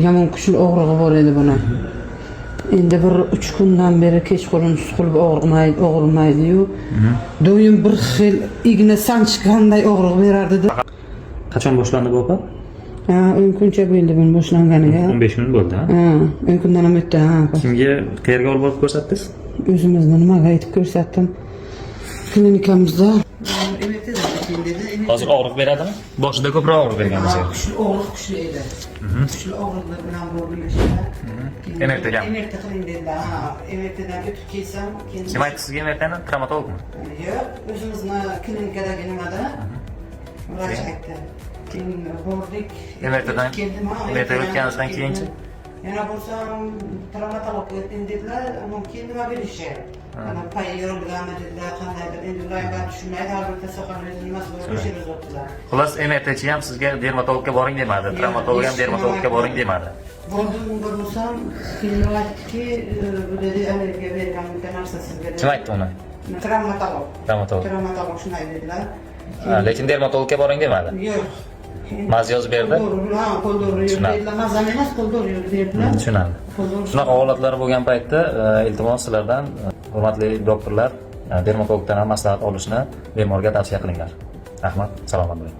Yomon kuchli og'rig'i bor edi buni. Endi bir 3 kundan beri kechqurun suqilib og'rimaydi-yu. Do'yim bir xil igna sanchganday og'riq berardi. Qachon boshlandi bu opa? 10 kuncha bo'ldi buni boshlanganiga. 15 kun bo'ldi, ha? 10 kundan ham o'tdi, ha. Kimga, qayerga olib borib ko'rsatdingiz? O'zimizni nimaga aytib ko'rsatdim? Klinikamizda. Hozir og'riq beradimi? Boshida ko'proq og'riq berganmiz. Kuchli og'riq kuchli edi. Kuchli og'riqlar bilan bo'lishdi. MRTga. MRT qiling dedilar. MRTdan o'tib kelsam, keyin Kim aytdi sizga MRTni? Travmatologmi? yo'q, o'zimizni klinikadagi nimada vrach aytdi. Keyin bordik. MRTdan o'tganingizdan keyinchi? Yana bo'lsam travmatologga o'tdim dedilar, ammo keyin nima bilishi? Pay yorilganmi dedilar, qandaydir. Endi ularga tushunmaydi, albatta soqolimiz nimasi bor, o'sha yerga o'tdilar. Xullas MRTchi ham sizga dermatologga boring demadi, travmatolog ham dermatologga boring demadi. Bordim, bo'lsam, keyin aytdiki, bu dedi, allergiya bergan bitta narsa sizga. Kim aytdi uni? Travmatolog. Travmatolog shunday dedilar. Lekin dermatologga boring demadi. Yo'q. Maz yozib berdi. Qo'ldur dedilar, mazam emas, qo'ldur dedilar. Tushunadi. Shunaqa holatlar bo'lgan paytda iltimos sizlardan hurmatli doktorlar dermatologdan ham maslahat olishni bemorga tavsiya qilinglar. Rahmat, salomat bo'ling.